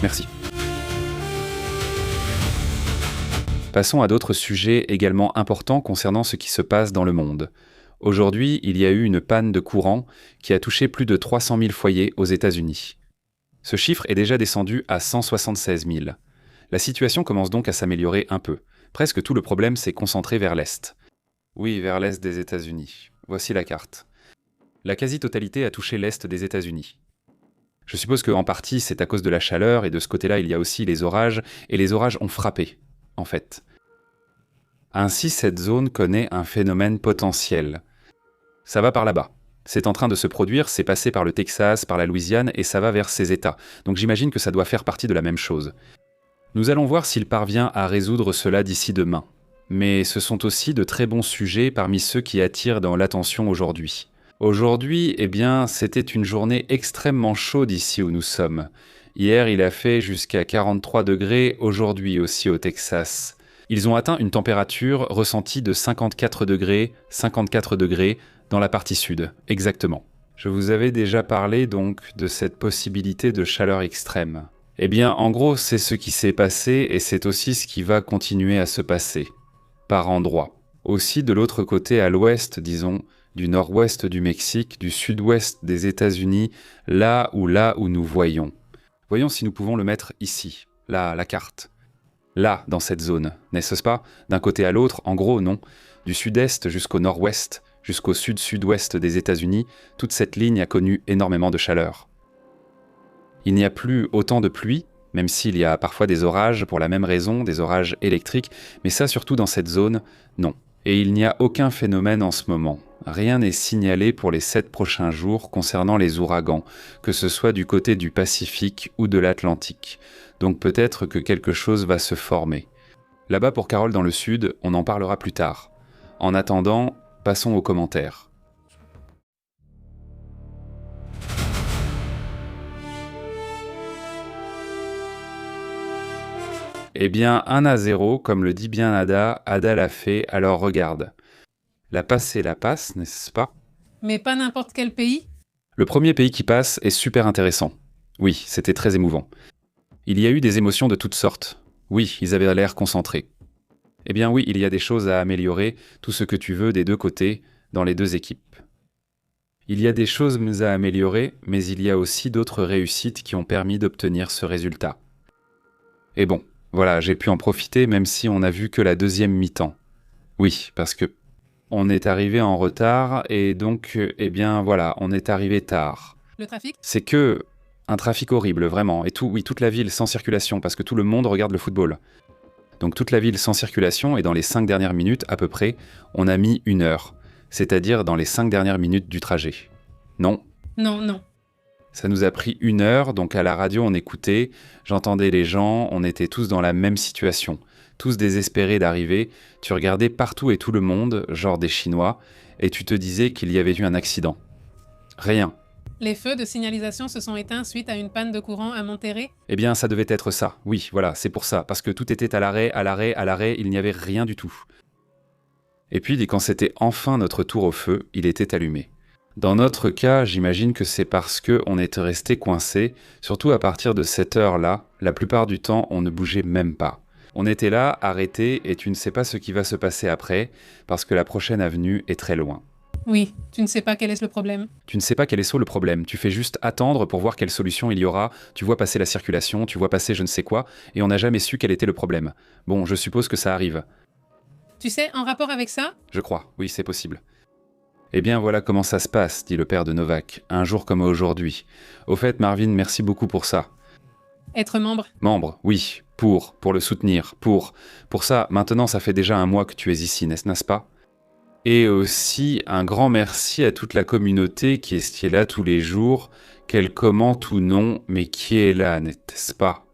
C: Merci. Passons à d'autres sujets également importants concernant ce qui se passe dans le monde. Aujourd'hui, il y a eu une panne de courant qui a touché plus de 300 000 foyers aux États-Unis. Ce chiffre est déjà descendu à 176 000. La situation commence donc à s'améliorer un peu. Presque tout le problème s'est concentré vers l'Est. Oui, vers l'Est des États-Unis. Voici la carte. La quasi-totalité a touché l'Est des États-Unis. Je suppose qu'en partie, c'est à cause de la chaleur, et de ce côté-là, il y a aussi les orages, et les orages ont frappé, en fait. Ainsi, cette zone connaît un phénomène potentiel. Ça va par là-bas. C'est en train de se produire, c'est passé par le Texas, par la Louisiane, et ça va vers ces États. Donc j'imagine que ça doit faire partie de la même chose. Nous allons voir s'il parvient à résoudre cela d'ici demain. Mais ce sont aussi de très bons sujets parmi ceux qui attirent dans l'attention aujourd'hui. Aujourd'hui, eh bien, c'était une journée extrêmement chaude ici où nous sommes. Hier, il a fait jusqu'à 43 degrés, aujourd'hui aussi au Texas. Ils ont atteint une température ressentie de 54 degrés dans la partie sud, exactement. Je vous avais déjà parlé donc de cette possibilité de chaleur extrême. Eh bien, en gros, c'est ce qui s'est passé et c'est aussi ce qui va continuer à se passer, par endroits. Aussi de l'autre côté, à l'ouest, disons, du nord-ouest du Mexique, du sud-ouest des États-Unis, là où nous voyons. Voyons si nous pouvons le mettre ici, là, la carte. Là, dans cette zone, n'est-ce pas? D'un côté à l'autre, en gros, non. Du sud-est jusqu'au nord-ouest, jusqu'au sud-sud-ouest des États-Unis, toute cette ligne a connu énormément de chaleur. Il n'y a plus autant de pluie, même s'il y a parfois des orages pour la même raison, des orages électriques, mais ça surtout dans cette zone, non. Et il n'y a aucun phénomène en ce moment. Rien n'est signalé pour les 7 prochains jours concernant les ouragans, que ce soit du côté du Pacifique ou de l'Atlantique. Donc peut-être que quelque chose va se former. Là-bas pour Carole dans le sud, on en parlera plus tard. En attendant, passons aux commentaires. Eh bien, 1-0, comme le dit bien Ada, Ada l'a fait, alors regarde. La passe est la passe, n'est-ce pas?
D: Mais pas n'importe quel pays?
C: Le premier pays qui passe est super intéressant. Oui, c'était très émouvant. Il y a eu des émotions de toutes sortes. Oui, ils avaient l'air concentrés. Eh bien oui, il y a des choses à améliorer, tout ce que tu veux des deux côtés. dans les deux équipes. Il y a des choses à améliorer, mais il y a aussi d'autres réussites qui ont permis d'obtenir ce résultat. Et bon, voilà, j'ai pu en profiter même si on n'a vu que la deuxième mi-temps. Oui, parce que on est arrivé en retard et donc, voilà, on est arrivé tard.
D: Le trafic?
C: C'est que un trafic horrible, vraiment. Et toute la ville sans circulation, parce que tout le monde regarde le football. Donc toute la ville sans circulation, et dans les 5 dernières minutes, à peu près, on a mis 1 heure. C'est-à-dire dans les 5 dernières minutes du trajet. Non.
D: Non.
C: Ça nous a pris 1 heure, donc à la radio on écoutait, j'entendais les gens, on était tous dans la même situation. Tous désespérés d'arriver, tu regardais partout et tout le monde, genre des Chinois, et tu te disais qu'il y avait eu un accident. Rien.
D: Les feux de signalisation se sont éteints suite à une panne de courant à Monterrey.
C: Eh bien, ça devait être ça. Oui, voilà, c'est pour ça. Parce que tout était à l'arrêt, il n'y avait rien du tout. Et puis, quand c'était enfin notre tour au feu, il était allumé. Dans notre cas, j'imagine que c'est parce qu'on était resté coincé, surtout à partir de cette heure-là, la plupart du temps, on ne bougeait même pas. On était là, arrêté, et tu ne sais pas ce qui va se passer après, parce que la prochaine avenue est très loin.
D: Oui, tu ne sais pas quel est le problème.
C: Tu ne sais pas quel est le problème, tu fais juste attendre pour voir quelle solution il y aura, tu vois passer la circulation, tu vois passer je ne sais quoi, et on n'a jamais su quel était le problème. Bon, je suppose que ça arrive.
D: Tu sais, en rapport avec ça?
C: Je crois, oui, c'est possible. Eh bien voilà comment ça se passe, dit le père de Novak, un jour comme aujourd'hui. Au fait, Marvin, merci beaucoup pour ça.
D: Être membre?
C: Membre, oui, pour le soutenir, pour ça, maintenant ça fait déjà 1 mois que tu es ici, n'est-ce pas? Et aussi un grand merci à toute la communauté qui est là tous les jours, qu'elle commente ou non, mais qui est là, n'est-ce pas?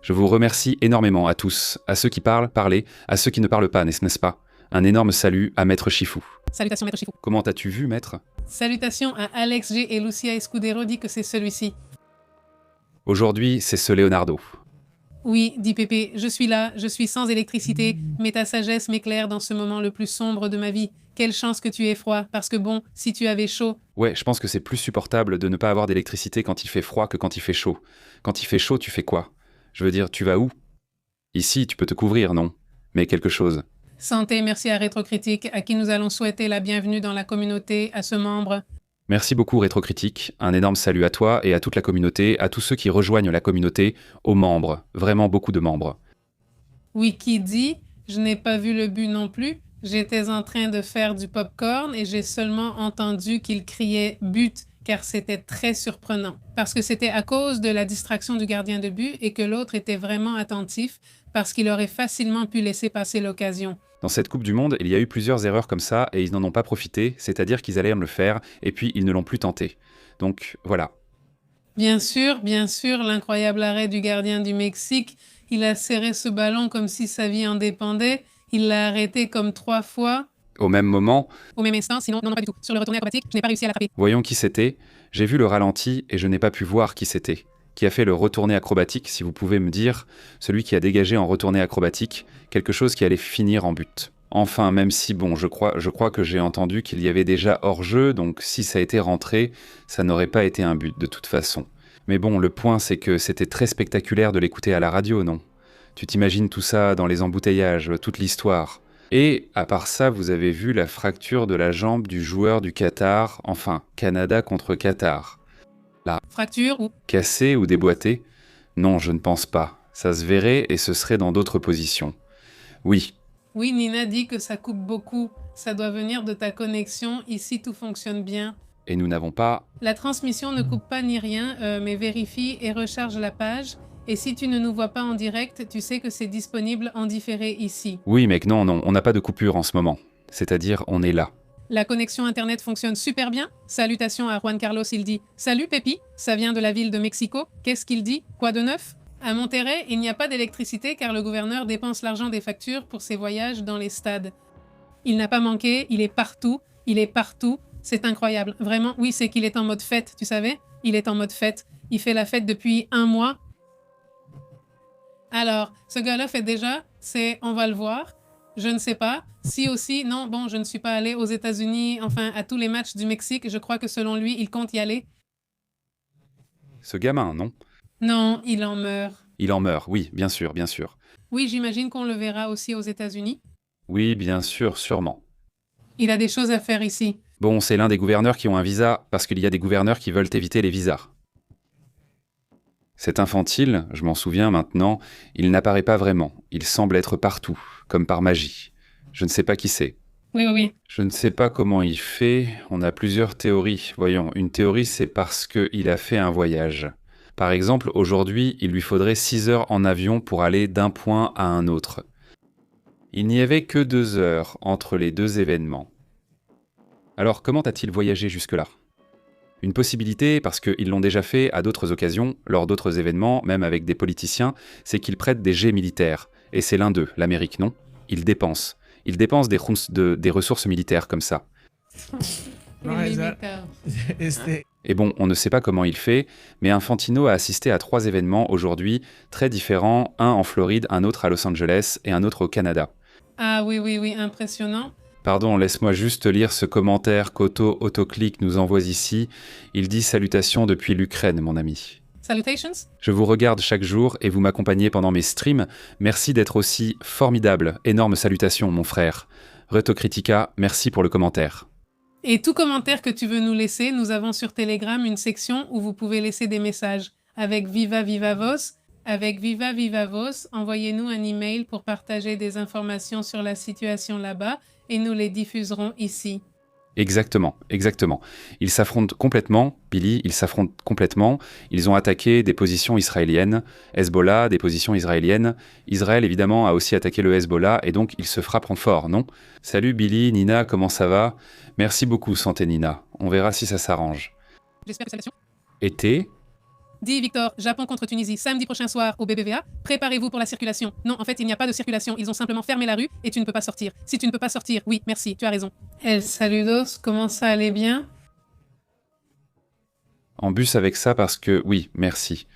C: Je vous remercie énormément à tous, à ceux qui parlez, à ceux qui ne parlent pas, n'est-ce pas? Un énorme salut à Maître Chifou.
D: Salutations, Maître Chifou.
C: Comment t'as-tu vu, Maître?
D: Salutations à Alex G et Lucia Escudero dit que c'est celui-ci.
C: Aujourd'hui, c'est ce Leonardo.
D: Oui, dit Pépé, je suis là, je suis sans électricité, mais ta sagesse m'éclaire dans ce moment le plus sombre de ma vie. Quelle chance que tu aies froid, parce que bon, si tu avais chaud...
C: Ouais, je pense que c'est plus supportable de ne pas avoir d'électricité quand il fait froid que quand il fait chaud. Quand il fait chaud, tu fais quoi? Je veux dire, tu vas où? Ici, tu peux te couvrir, non? Mais quelque chose.
D: Santé, merci à Rétrocritique, à qui nous allons souhaiter la bienvenue dans la communauté, à ce membre.
C: Merci beaucoup Rétrocritique, un énorme salut à toi et à toute la communauté, à tous ceux qui rejoignent la communauté, aux membres, vraiment beaucoup de membres.
D: Wiki dit, je n'ai pas vu le but non plus, j'étais en train de faire du popcorn et j'ai seulement entendu qu'il criait but car c'était très surprenant. Parce que c'était à cause de la distraction du gardien de but et que l'autre était vraiment attentif parce qu'il aurait facilement pu laisser passer l'occasion.
C: Dans cette Coupe du Monde, il y a eu plusieurs erreurs comme ça et ils n'en ont pas profité, c'est-à-dire qu'ils allaient le faire et puis ils ne l'ont plus tenté. Donc voilà.
D: Bien sûr, l'incroyable arrêt du gardien du Mexique, il a serré ce ballon comme si sa vie en dépendait, il l'a arrêté comme 3 fois.
C: Au même moment...
D: Au même instant, sinon, non, pas du tout. Sur le retourné acrobatique, je n'ai pas réussi à l'attraper.
C: Voyons qui c'était. J'ai vu le ralenti et je n'ai pas pu voir qui c'était. Qui a fait le retourné acrobatique, si vous pouvez me dire, celui qui a dégagé en retourné acrobatique, quelque chose qui allait finir en but. Enfin, même si, bon, je crois que j'ai entendu qu'il y avait déjà hors-jeu, donc si ça a été rentré, ça n'aurait pas été un but de toute façon. Mais bon, le point c'est que c'était très spectaculaire de l'écouter à la radio, non? Tu t'imagines tout ça dans les embouteillages, toute l'histoire. Et, à part ça, vous avez vu la fracture de la jambe du joueur du Qatar, enfin, Canada contre Qatar.
D: Fracture ou...
C: Cassé ou déboîté? Non, je ne pense pas. Ça se verrait et ce serait dans d'autres positions. Oui.
D: Oui, Nina dit que ça coupe beaucoup. Ça doit venir de ta connexion. Ici, tout fonctionne bien.
C: Et nous n'avons pas...
D: La transmission ne coupe pas ni rien, mais vérifie et recharge la page. Et si tu ne nous vois pas en direct, tu sais que c'est disponible en différé ici.
C: Oui, mec, non, on n'a pas de coupure en ce moment. C'est-à-dire, on est là.
D: La connexion Internet fonctionne super bien. Salutations à Juan Carlos, il dit « Salut Pépi, ça vient de la ville de Mexico. Qu'est-ce qu'il dit? Quoi de neuf ?» À Monterrey, il n'y a pas d'électricité car le gouverneur dépense l'argent des factures pour ses voyages dans les stades. Il n'a pas manqué, il est partout, c'est incroyable. Vraiment, oui, c'est qu'il est en mode fête, tu savais? Il est en mode fête. Il fait la fête depuis 1 mois. Alors, ce gars-là fait déjà, on va le voir. Je ne sais pas. Si aussi, non, bon, je ne suis pas allée aux États-Unis, enfin, à tous les matchs du Mexique. Je crois que selon lui, il compte y aller.
C: Ce gamin, non?
D: Non, il en meurt.
C: Il en meurt, oui, bien sûr, bien sûr.
D: Oui, j'imagine qu'on le verra aussi aux États-Unis.
C: Oui, bien sûr, sûrement.
D: Il a des choses à faire ici.
C: Bon, c'est l'un des gouverneurs qui ont un visa, parce qu'il y a des gouverneurs qui veulent éviter les visas. Cet infantile, je m'en souviens maintenant, il n'apparaît pas vraiment. Il semble être partout, comme par magie. Je ne sais pas qui c'est.
D: Oui.
C: Je ne sais pas comment il fait. On a plusieurs théories. Voyons, une théorie, c'est parce qu'il a fait un voyage. Par exemple, aujourd'hui, il lui faudrait 6 heures en avion pour aller d'un point à un autre. Il n'y avait que 2 heures entre les deux événements. Alors, comment a-t-il voyagé jusque-là ? Une possibilité, parce qu'ils l'ont déjà fait à d'autres occasions, lors d'autres événements, même avec des politiciens, c'est qu'ils prêtent des jets militaires. Et c'est l'un d'eux, l'Amérique, non ? Ils dépensent. Ils dépensent des ressources militaires comme ça.
D: Les militaires.
C: Et bon, on ne sait pas comment il fait, mais Infantino a assisté à 3 événements aujourd'hui, très différents, un en Floride, un autre à Los Angeles et un autre au Canada.
D: Ah oui, impressionnant.
C: Pardon, laisse-moi juste lire ce commentaire qu'Auto Autoclick nous envoie ici. Il dit « Salutations depuis l'Ukraine, mon ami ».
D: Salutations.
C: Je vous regarde chaque jour et vous m'accompagnez pendant mes streams. Merci d'être aussi formidable. Énorme salutations, mon frère. Retocritica, merci pour le commentaire.
D: Et tout commentaire que tu veux nous laisser, nous avons sur Telegram une section où vous pouvez laisser des messages. Avec Viva Vos, envoyez-nous un email pour partager des informations sur la situation là-bas et nous les diffuserons ici.
C: Exactement. Ils s'affrontent complètement, Billy, Ils ont attaqué des positions israéliennes, Hezbollah, des positions israéliennes. Israël, évidemment, a aussi attaqué le Hezbollah et donc ils se frapperont fort, non ? Salut Billy, Nina, comment ça va ? Merci beaucoup, Santé Nina. On verra si ça s'arrange.
D: J'espère que ça
C: Été ?
D: Dis Victor, Japon contre Tunisie, samedi prochain soir au BBVA. Préparez-vous pour la circulation. Non, en fait, il n'y a pas de circulation. Ils ont simplement fermé la rue et tu ne peux pas sortir. Si tu ne peux pas sortir, oui, merci, tu as raison. Saludos, comment ça allait bien ?
C: En bus avec ça parce que... Oui, merci.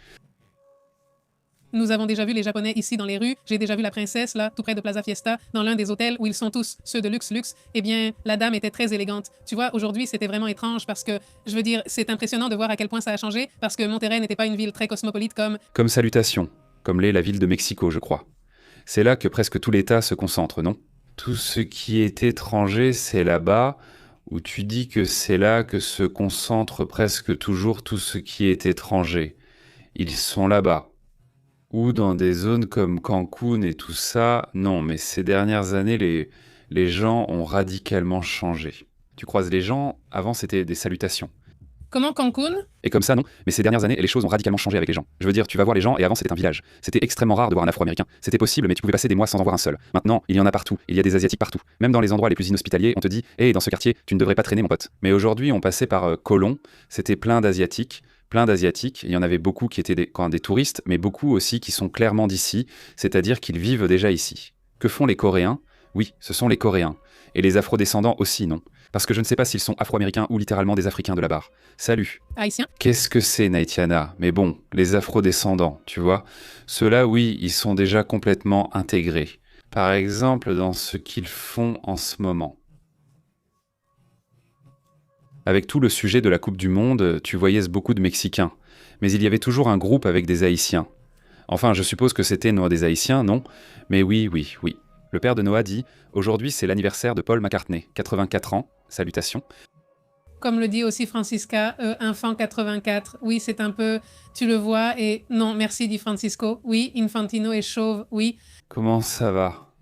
D: Nous avons déjà vu les Japonais ici dans les rues. J'ai déjà vu la princesse, là, tout près de Plaza Fiesta, dans l'un des hôtels où ils sont tous, ceux de luxe. Eh bien, la dame était très élégante. Tu vois, aujourd'hui, c'était vraiment étrange parce que, je veux dire, c'est impressionnant de voir à quel point ça a changé parce que Monterrey n'était pas une ville très cosmopolite comme...
C: Comme Salutations, comme l'est la ville de Mexico, je crois. C'est là que presque tout l'État se concentre, non ? Tout ce qui est étranger, c'est là-bas, où tu dis que c'est là que se concentre presque toujours tout ce qui est étranger. Ils sont là-bas. Ou dans des zones comme Cancun et tout ça, non, mais ces dernières années, les gens ont radicalement changé. Tu croises les gens, avant c'était des salutations.
D: Comment Cancun ?
C: Et comme ça, non, mais ces dernières années, les choses ont radicalement changé avec les gens. Je veux dire, tu vas voir les gens, et avant c'était un village. C'était extrêmement rare de voir un Afro-Américain. C'était possible, mais tu pouvais passer des mois sans en voir un seul. Maintenant, il y en a partout, il y a des Asiatiques partout. Même dans les endroits les plus inhospitaliers, on te dit « Hey, dans ce quartier, tu ne devrais pas traîner, mon pote ». Mais aujourd'hui, on passait par Colomb, c'était plein d'Asiatiques, il y en avait beaucoup qui étaient des touristes, mais beaucoup aussi qui sont clairement d'ici, c'est-à-dire qu'ils vivent déjà ici. Que font les Coréens ? Oui, ce sont les Coréens. Et les Afro-descendants aussi, non ? Parce que je ne sais pas s'ils sont Afro-Américains ou littéralement des Africains de la barre. Salut.
D: Haïtien ?
C: Qu'est-ce que c'est, Naitiana ? Mais bon, les Afro-descendants, tu vois ? Ceux-là, oui, ils sont déjà complètement intégrés. Par exemple, dans ce qu'ils font en ce moment. Avec tout le sujet de la Coupe du Monde, tu voyais beaucoup de Mexicains. Mais il y avait toujours un groupe avec des Haïtiens. Enfin, je suppose que c'était des Haïtiens, non ? Mais oui. Le père de Noah dit « Aujourd'hui, c'est l'anniversaire de Paul McCartney, 84 ans. Salutations. »
D: Comme le dit aussi Francisca, Infant 84. Oui, c'est un peu... Tu le vois et... Non, merci, dit Francisco. Oui, Infantino est chauve, oui.
C: Comment ça va ?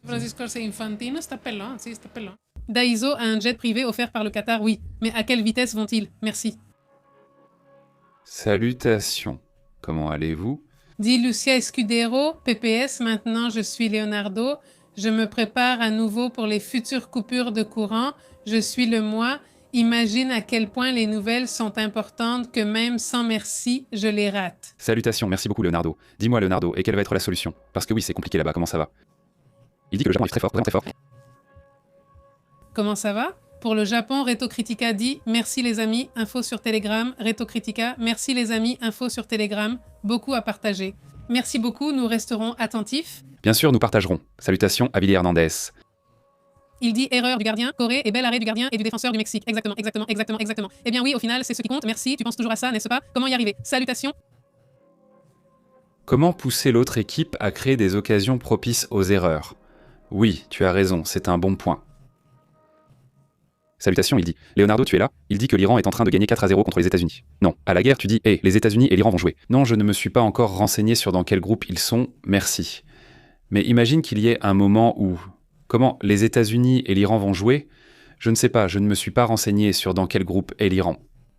D: Francisco, c'est Infantino, c'est pelon, si, c'est pelon. Daiso a un jet privé offert par le Qatar, oui. Mais à quelle vitesse vont-ils ? Merci.
C: Salutations. Comment allez-vous ?
D: Dit Lucia Escudero, PPS, maintenant je suis Leonardo. Je me prépare à nouveau pour les futures coupures de courant. Je suis le moi. Imagine à quel point les nouvelles sont importantes que même sans merci, je les rate.
C: Salutations, merci beaucoup Leonardo. Dis-moi Leonardo, et quelle va être la solution ? Parce que oui, c'est compliqué là-bas, comment ça va ? Il dit que le Japon est très fort, vraiment très fort.
D: Comment ça va ? Pour le Japon, Reto Critica dit « Merci les amis, info sur Telegram. » Reto Critica, merci les amis, info sur Telegram. Beaucoup à partager. Merci beaucoup, nous resterons attentifs.
C: Bien sûr, nous partagerons. Salutations à Billy Hernandez.
D: Il dit erreur du gardien, Corée et bel arrêt du gardien et du défenseur du Mexique. Exactement. Eh bien oui, au final, c'est ce qui compte. Merci, tu penses toujours à ça, n'est-ce pas ? Comment y arriver ? Salutations.
C: Comment pousser l'autre équipe à créer des occasions propices aux erreurs ? Oui, tu as raison, c'est un bon point. Salutations, il dit. Leonardo, tu es là? Il dit que l'Iran est en train de gagner 4-0 contre les États-Unis. Non. À la guerre, tu dis, les États-Unis et l'Iran vont jouer. Non, je ne me suis pas encore renseigné sur dans quel groupe ils sont, merci. Mais imagine qu'il y ait un moment où... Comment les États-Unis et l'Iran vont jouer? Je ne sais pas, je ne me suis pas renseigné sur dans quel groupe est l'Iran.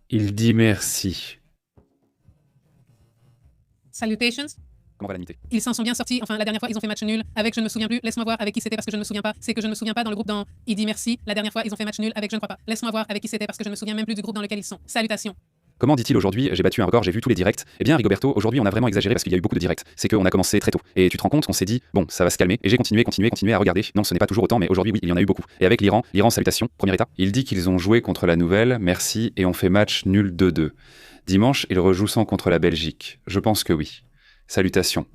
C: Il dit merci.
D: Salutations.
C: Comment va l'amitié?
D: Ils s'en sont bien sortis. Enfin, la dernière fois, ils ont fait match nul avec je ne me souviens plus. Laisse-moi voir avec qui c'était parce que je ne me souviens pas. C'est que je ne me souviens pas dans le groupe dans... Il dit merci. La dernière fois, ils ont fait match nul avec je ne crois pas. Laisse-moi voir avec qui c'était parce que je ne me souviens même plus du groupe dans lequel ils sont. Salutations.
C: Comment dit-il aujourd'hui? J'ai battu un record, j'ai vu tous les directs. Eh bien, Rigoberto, aujourd'hui, on a vraiment exagéré parce qu'il y a eu beaucoup de directs. C'est qu'on a commencé très tôt. Et tu te rends compte qu'on s'est dit, bon, ça va se calmer. Et j'ai continué à regarder. Non, ce n'est pas toujours autant, mais aujourd'hui, oui, il y en a eu beaucoup. Et avec l'Iran, salutations, premier état. Il dit qu'ils ont joué contre la Nouvelle, merci, et ont fait match nul 2-2. Dimanche, ils rejouent sans contre la Belgique. Je pense que oui. Salutations.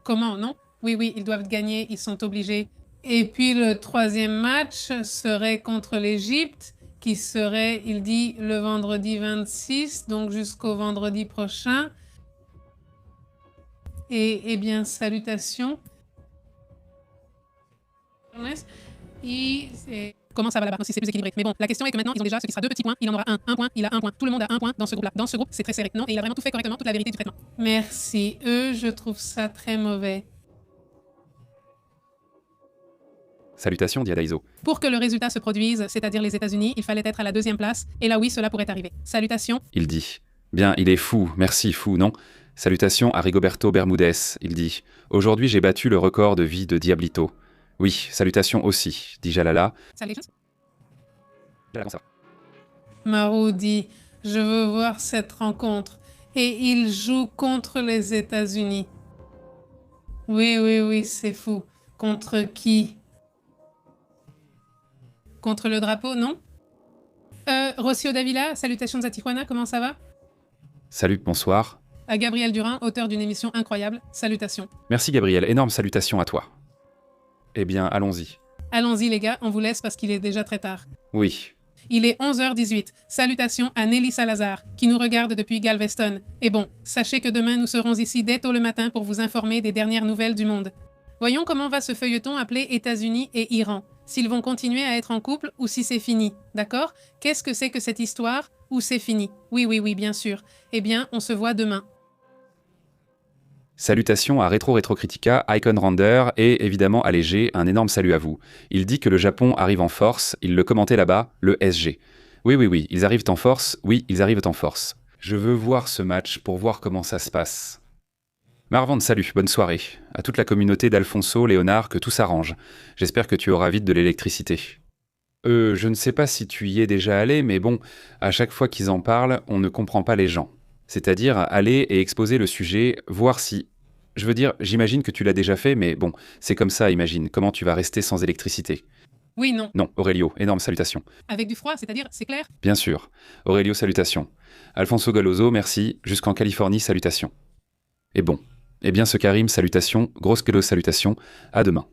D: Comment, non? Oui, ils doivent gagner, ils sont obligés. Et puis le troisième match serait contre l'Égypte, qui serait, il dit, le vendredi 26, donc jusqu'au vendredi prochain. Et bien, salutations. Comment ça va là-bas? Non, si c'est plus équilibré. Mais bon, la question est que maintenant, ils ont déjà ce qui sera 2 petits points. Il en aura un point, il a 1 point. Tout le monde a 1 point dans ce groupe-là. Dans ce groupe, c'est très serré. Non, et il a vraiment tout fait correctement, toute la vérité du traitement. Merci. Je trouve ça très mauvais.
C: Salutations, dit Adaizo.
D: Pour que le résultat se produise, c'est-à-dire les États-Unis, il fallait être à la 2e place. Et là, oui, cela pourrait arriver. Salutations.
C: Il dit. Bien, il est fou. Merci, fou, non? Salutations à Rigoberto Bermudez. Il dit. Aujourd'hui, j'ai battu le record de vie de Diablito. Oui, salutations aussi, dit Jalala.
D: Salutations.
C: Jalala, ça va.
D: Marou dit « Je veux voir cette rencontre. » Et il joue contre les États-Unis. Oui, c'est fou. Contre qui? Contre le drapeau, non? Rocio Davila, salutations à Tijuana, comment ça va?
C: Salut, bonsoir.
D: À Gabriel Durin, auteur d'une émission incroyable, salutations.
C: Merci Gabriel, énorme salutations à toi. Eh bien, allons-y.
D: Allons-y les gars, on vous laisse parce qu'il est déjà très tard.
C: Oui.
D: Il est 11h18. Salutations à Nelly Salazar, qui nous regarde depuis Galveston. Et bon, sachez que demain, nous serons ici dès tôt le matin pour vous informer des dernières nouvelles du monde. Voyons comment va ce feuilleton appelé États-Unis et Iran. S'ils vont continuer à être en couple ou si c'est fini. D'accord? Qu'est-ce que c'est que cette histoire ou c'est fini? Oui, bien sûr. Eh bien, on se voit demain.
C: Salutations à Retro Critica, Icon Render et évidemment à Léger, un énorme salut à vous. Il dit que le Japon arrive en force, il le commentait là-bas, le SG. Oui, ils arrivent en force, Je veux voir ce match pour voir comment ça se passe. Marvand, salut, bonne soirée. À toute la communauté d'Alfonso, Léonard, que tout s'arrange. J'espère que tu auras vite de l'électricité. Je ne sais pas si tu y es déjà allé, mais bon, à chaque fois qu'ils en parlent, on ne comprend pas les gens. C'est-à-dire aller et exposer le sujet, voir si... Je veux dire, j'imagine que tu l'as déjà fait, mais bon, c'est comme ça, imagine. Comment tu vas rester sans électricité?
D: Oui, non.
C: Non, Aurelio, énorme salutations.
D: Avec du froid, c'est-à-dire, c'est clair?
C: Bien sûr. Aurelio, salutations. Alfonso Galozo, merci. Jusqu'en Californie, salutations. Et bon. Eh bien, ce Karim, salutations. Grosse Kelos, salutations. À demain.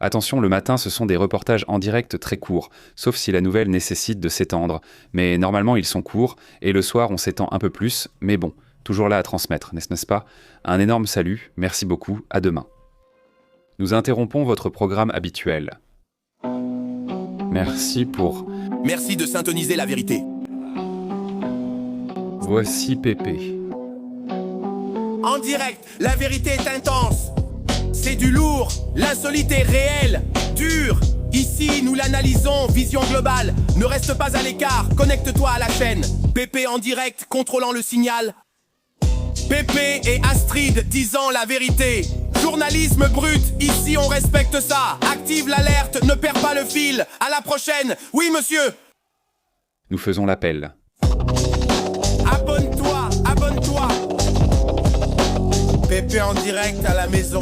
C: Attention, le matin, ce sont des reportages en direct très courts, sauf si la nouvelle nécessite de s'étendre. Mais normalement, ils sont courts, et le soir, on s'étend un peu plus, mais bon, toujours là à transmettre, n'est-ce pas? Un énorme salut, merci beaucoup, à demain. Nous interrompons votre programme habituel. Merci
E: de syntoniser la vérité.
C: Voici Pépé.
E: En direct, la vérité est intense. C'est du lourd, l'insolite est réel, dur. Ici, nous l'analysons, vision globale. Ne reste pas à l'écart, connecte-toi à la chaîne. Pépé en direct, contrôlant le signal. Pépé et Astrid disant la vérité. Journalisme brut, ici on respecte ça. Active l'alerte, ne perds pas le fil. À la prochaine, oui monsieur.
C: Nous faisons l'appel.
E: Abonne-toi. Pépé en direct à la maison.